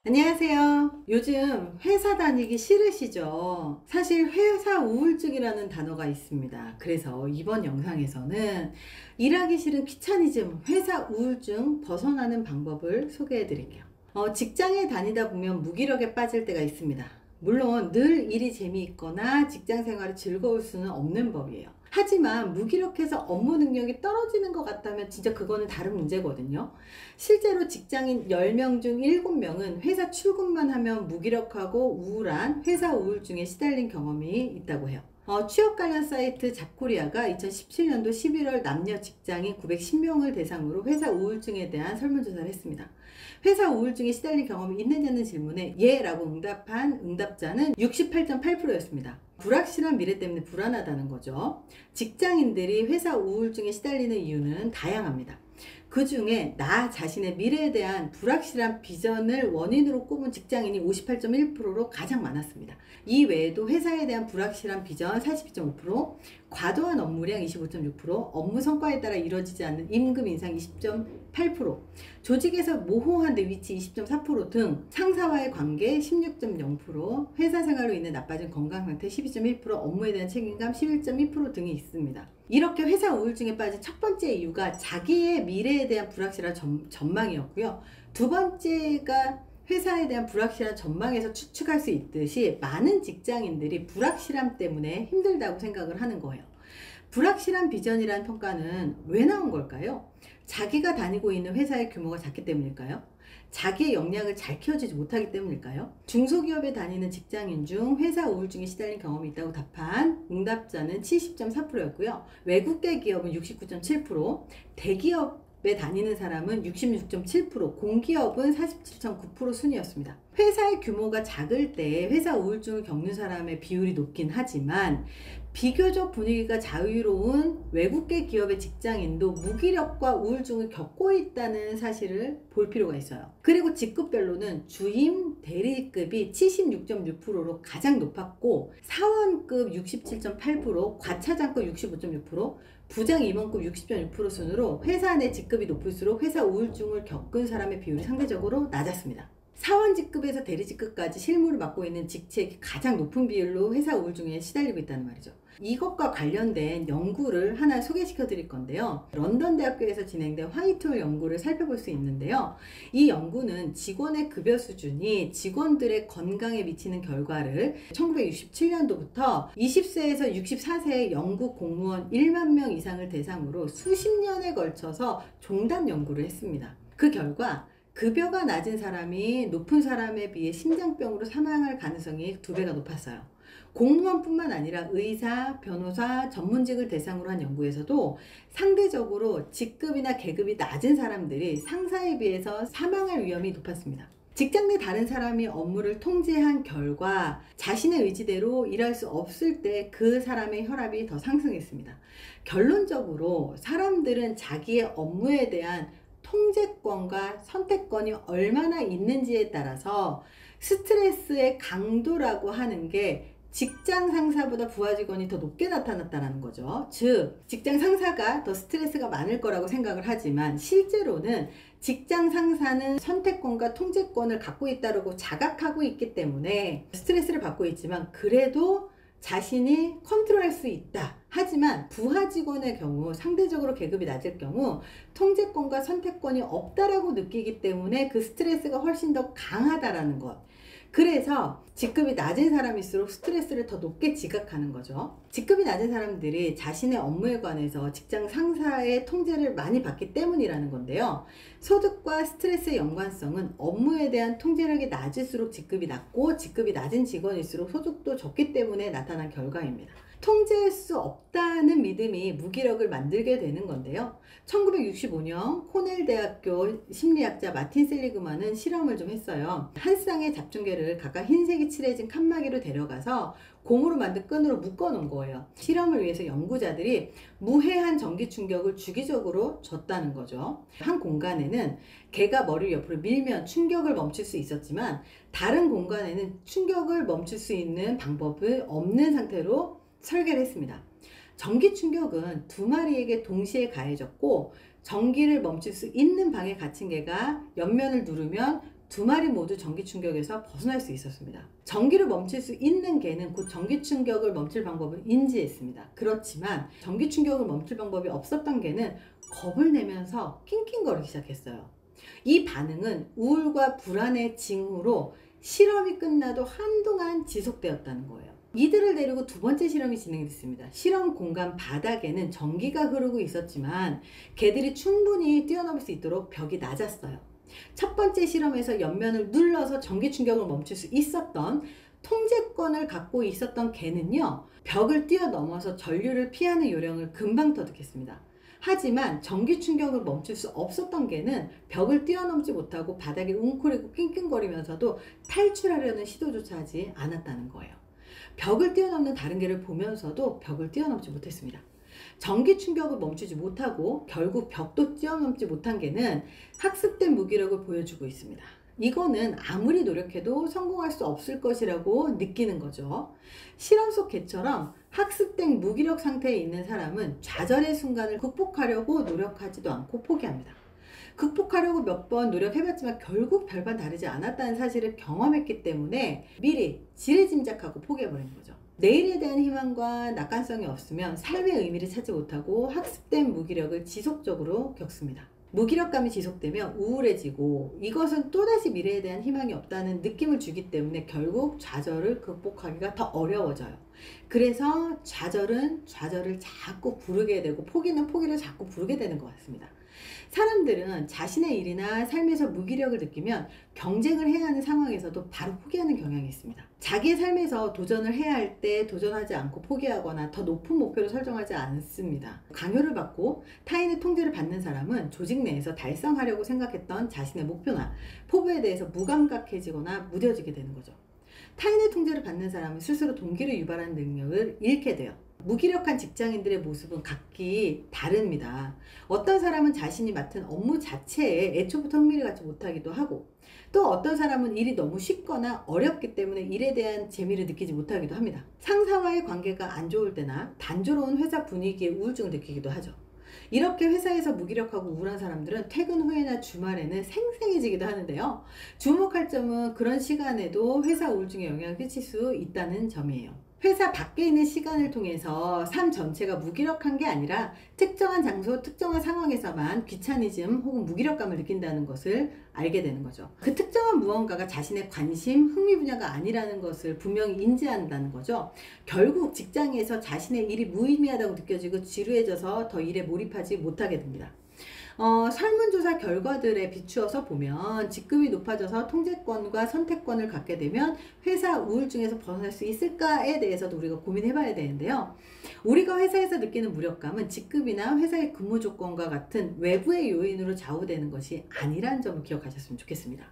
안녕하세요. 요즘 회사 다니기 싫으시죠? 사실 회사 우울증이라는 단어가 있습니다. 그래서 이번 영상에서는 일하기 싫은 귀차니즘, 회사 우울증 벗어나는 방법을 소개해 드릴게요. 직장에 다니다 보면 무기력에 빠질 때가 있습니다. 물론 늘 일이 재미있거나 직장 생활이 즐거울 수는 없는 법이에요. 하지만 무기력해서 업무 능력이 떨어지는 것 같다면 진짜 그거는 다른 문제거든요. 실제로 직장인 10명 중 7명은 회사 출근만 하면 무기력하고 우울한 회사 우울증에 시달린 경험이 있다고 해요. 취업 관련 사이트 잡코리아가 2017년도 11월 남녀 직장인 910명을 대상으로 회사 우울증에 대한 설문조사를 했습니다. 회사 우울증에 시달린 경험이 있느냐는 질문에 예 라고 응답한 응답자는 68.8%였습니다. 불확실한 미래 때문에 불안하다는 거죠. 직장인들이 회사 우울증에 시달리는 이유는 다양합니다. 그 중에 나 자신의 미래에 대한 불확실한 비전을 원인으로 꼽은 직장인이 58.1%로 가장 많았습니다. 이 외에도 회사에 대한 불확실한 비전 42.5%, 과도한 업무량 25.6%, 업무 성과에 따라 이루어지지 않는 임금 인상 20.8%, 조직에서 모호한 내 위치 20.4% 등 상사와의 관계 16.0%, 회사 생활로 인해 나빠진 건강 상태 12.1%, 업무에 대한 책임감 11.2% 등이 있습니다. 이렇게 회사 우울증에 빠진 첫 번째 이유가 자기의 미래에 대한 불확실한 전망이었고요. 두 번째가 회사에 대한 불확실한 전망에서 추측할 수 있듯이 많은 직장인들이 불확실함 때문에 힘들다고 생각을 하는 거예요. 불확실한 비전이라는 평가는 왜 나온 걸까요? 자기가 다니고 있는 회사의 규모가 작기 때문일까요? 자기의 역량을 잘 키워주지 못하기 때문일까요? 중소기업에 다니는 직장인 중 회사 우울증에 시달린 경험이 있다고 답한 응답자는 70.4%였고요. 외국계 기업은 69.7%, 대기업에 다니는 사람은 66.7%, 공기업은 47.9% 순이었습니다. 회사의 규모가 작을 때 회사 우울증을 겪는 사람의 비율이 높긴 하지만 비교적 분위기가 자유로운 외국계 기업의 직장인도 무기력과 우울증을 겪고 있다는 사실을 볼 필요가 있어요. 그리고 직급별로는 주임, 대리급이 76.6%로 가장 높았고 사원급 67.8%, 과차장급 65.6%, 부장 임원급 60.6% 순으로 회사 내 직급이 높을수록 회사 우울증을 겪은 사람의 비율이 상대적으로 낮았습니다. 사원 직급에서 대리 직급까지 실무를 맡고 있는 직책이 가장 높은 비율로 회사 우울증에 시달리고 있다는 말이죠. 이것과 관련된 연구를 하나 소개시켜 드릴 건데요. 런던 대학교에서 진행된 화이트홀 연구를 살펴볼 수 있는데요. 이 연구는 직원의 급여 수준이 직원들의 건강에 미치는 결과를 1967년도부터 20세에서 64세의 영국 공무원 1만 명 이상을 대상으로 수십 년에 걸쳐서 종단 연구를 했습니다. 그 결과 급여가 낮은 사람이 높은 사람에 비해 심장병으로 사망할 가능성이 2배가 높았어요. 공무원뿐만 아니라 의사, 변호사, 전문직을 대상으로 한 연구에서도 상대적으로 직급이나 계급이 낮은 사람들이 상사에 비해서 사망할 위험이 높았습니다. 직장 내 다른 사람이 업무를 통제한 결과 자신의 의지대로 일할 수 없을 때 그 사람의 혈압이 더 상승했습니다. 결론적으로 사람들은 자기의 업무에 대한 통제권과 선택권이 얼마나 있는지에 따라서 스트레스의 강도라고 하는 게 직장 상사보다 부하 직원이 더 높게 나타났다는 거죠. 즉, 직장 상사가 더 스트레스가 많을 거라고 생각을 하지만 실제로는 직장 상사는 선택권과 통제권을 갖고 있다고 자각하고 있기 때문에 스트레스를 받고 있지만 그래도 자신이 컨트롤할 수 있다. 하지만 부하 직원의 경우 상대적으로 계급이 낮을 경우 통제권과 선택권이 없다라고 느끼기 때문에 그 스트레스가 훨씬 더 강하다라는 것. 그래서 직급이 낮은 사람일수록 스트레스를 더 높게 지각하는 거죠. 직급이 낮은 사람들이 자신의 업무에 관해서 직장 상사의 통제를 많이 받기 때문이라는 건데요. 소득과 스트레스의 연관성은 업무에 대한 통제력이 낮을수록 직급이 낮고 직급이 낮은 직원일수록 소득도 적기 때문에 나타난 결과입니다. 통제할 수 없다는 믿음이 무기력을 만들게 되는 건데요. 1965년 코넬 대학교 심리학자 마틴 셀리그만은 실험을 좀 했어요. 한 쌍의 잡충개를 각각 흰색이 칠해진 칸막이로 데려가서 고무로 만든 끈으로 묶어 놓은 거예요. 실험을 위해서 연구자들이 무해한 전기 충격을 주기적으로 줬다는 거죠. 한 공간에는 개가 머리를 옆으로 밀면 충격을 멈출 수 있었지만 다른 공간에는 충격을 멈출 수 있는 방법이 없는 상태로 설계를 했습니다. 전기 충격은 두 마리에게 동시에 가해졌고 전기를 멈출 수 있는 방에 갇힌 개가 옆면을 누르면 두 마리 모두 전기 충격에서 벗어날 수 있었습니다. 전기를 멈출 수 있는 개는 곧 전기 충격을 멈출 방법을 인지했습니다. 그렇지만 전기 충격을 멈출 방법이 없었던 개는 겁을 내면서 낑낑거리기 시작했어요. 이 반응은 우울과 불안의 징후로 실험이 끝나도 한동안 지속되었다는 거예요. 이들을 데리고 두 번째 실험이 진행됐습니다. 실험 공간 바닥에는 전기가 흐르고 있었지만 개들이 충분히 뛰어넘을 수 있도록 벽이 낮았어요. 첫 번째 실험에서 옆면을 눌러서 전기 충격을 멈출 수 있었던 통제권을 갖고 있었던 개는요, 벽을 뛰어넘어서 전류를 피하는 요령을 금방 터득했습니다. 하지만 전기 충격을 멈출 수 없었던 개는 벽을 뛰어넘지 못하고 바닥에 웅크리고 낑낑거리면서도 탈출하려는 시도조차 하지 않았다는 거예요. 벽을 뛰어넘는 다른 개를 보면서도 벽을 뛰어넘지 못했습니다. 전기 충격을 멈추지 못하고 결국 벽도 뛰어넘지 못한 개는 학습된 무기력을 보여주고 있습니다. 이거는 아무리 노력해도 성공할 수 없을 것이라고 느끼는 거죠. 실험 속 개처럼 학습된 무기력 상태에 있는 사람은 좌절의 순간을 극복하려고 노력하지도 않고 포기합니다. 극복하려고 몇 번 노력해봤지만 결국 별반 다르지 않았다는 사실을 경험했기 때문에 미리 지레짐작하고 포기해버린 거죠. 내일에 대한 희망과 낙관성이 없으면 삶의 의미를 찾지 못하고 학습된 무기력을 지속적으로 겪습니다. 무기력감이 지속되면 우울해지고 이것은 또다시 미래에 대한 희망이 없다는 느낌을 주기 때문에 결국 좌절을 극복하기가 더 어려워져요. 그래서 좌절은 좌절을 자꾸 부르게 되고 포기는 포기를 자꾸 부르게 되는 것 같습니다. 사람들은 자신의 일이나 삶에서 무기력을 느끼면 경쟁을 해야 하는 상황에서도 바로 포기하는 경향이 있습니다. 자기의 삶에서 도전을 해야 할 때 도전하지 않고 포기하거나 더 높은 목표를 설정하지 않습니다. 강요를 받고 타인의 통제를 받는 사람은 조직 내에서 달성하려고 생각했던 자신의 목표나 포부에 대해서 무감각해지거나 무뎌지게 되는 거죠. 타인의 통제를 받는 사람은 스스로 동기를 유발하는 능력을 잃게 돼요. 무기력한 직장인들의 모습은 각기 다릅니다. 어떤 사람은 자신이 맡은 업무 자체에 애초부터 흥미를 갖지 못하기도 하고, 또 어떤 사람은 일이 너무 쉽거나 어렵기 때문에 일에 대한 재미를 느끼지 못하기도 합니다. 상사와의 관계가 안 좋을 때나 단조로운 회사 분위기에 우울증을 느끼기도 하죠. 이렇게 회사에서 무기력하고 우울한 사람들은 퇴근 후에나 주말에는 생생해지기도 하는데요. 주목할 점은 그런 시간에도 회사 우울증에 영향을 끼칠 수 있다는 점이에요. 회사 밖에 있는 시간을 통해서 삶 전체가 무기력한 게 아니라 특정한 장소, 특정한 상황에서만 귀차니즘 혹은 무기력감을 느낀다는 것을 알게 되는 거죠. 그 특정한 무언가가 자신의 관심, 흥미 분야가 아니라는 것을 분명히 인지한다는 거죠. 결국 직장에서 자신의 일이 무의미하다고 느껴지고 지루해져서 더 일에 몰입하지 못하게 됩니다. 설문조사 결과들에 비추어서 보면 직급이 높아져서 통제권과 선택권을 갖게 되면 회사 우울증에서 벗어날 수 있을까에 대해서도 우리가 고민해 봐야 되는데요. 우리가 회사에서 느끼는 무력감은 직급이나 회사의 근무 조건과 같은 외부의 요인으로 좌우되는 것이 아니라는 점을 기억하셨으면 좋겠습니다.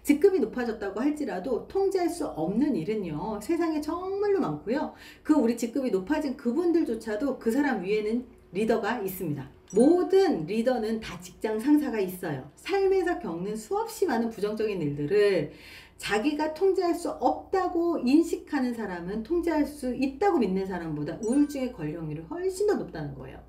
직급이 높아졌다고 할지라도 통제할 수 없는 일은요, 세상에 정말로 많고요. 우리 직급이 높아진 그분들조차도 그 사람 위에는 리더가 있습니다. 모든 리더는 다 직장 상사가 있어요. 삶에서 겪는 수없이 많은 부정적인 일들을 자기가 통제할 수 없다고 인식하는 사람은 통제할 수 있다고 믿는 사람보다 우울증에 걸릴 확률이 훨씬 더 높다는 거예요.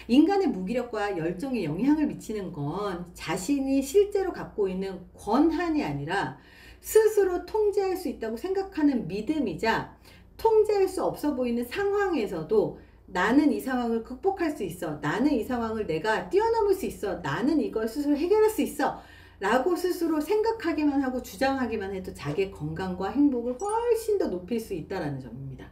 인간의 무기력과 열정에 영향을 미치는 건 자신이 실제로 갖고 있는 권한이 아니라 스스로 통제할 수 있다고 생각하는 믿음이자, 통제할 수 없어 보이는 상황에서도 나는 이 상황을 극복할 수 있어, 나는 이 상황을 내가 뛰어넘을 수 있어, 나는 이걸 스스로 해결할 수 있어 라고 스스로 생각하기만 하고 주장하기만 해도 자기의 건강과 행복을 훨씬 더 높일 수 있다는 점입니다.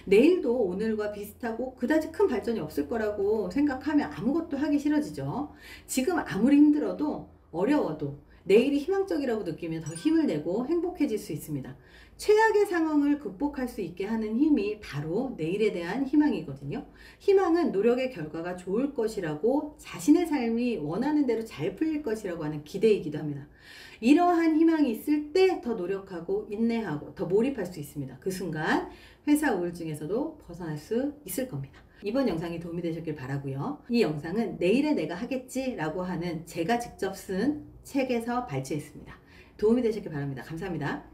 내일도 오늘과 비슷하고 그다지 큰 발전이 없을 거라고 생각하면 아무것도 하기 싫어지죠. 지금 아무리 힘들어도 어려워도 내일이 희망적이라고 느끼면 더 힘을 내고 행복해질 수 있습니다. 최악의 상황을 극복할 수 있게 하는 힘이 바로 내일에 대한 희망이거든요. 희망은 노력의 결과가 좋을 것이라고, 자신의 삶이 원하는 대로 잘 풀릴 것이라고 하는 기대이기도 합니다. 이러한 희망이 있을 때 더 노력하고 인내하고 더 몰입할 수 있습니다. 그 순간 회사 우울증에서도 벗어날 수 있을 겁니다. 이번 영상이 도움이 되셨길 바라고요. 이 영상은 내일의 내가 하겠지 라고 하는 제가 직접 쓴 책에서 발췌했습니다. 도움이 되셨길 바랍니다. 감사합니다.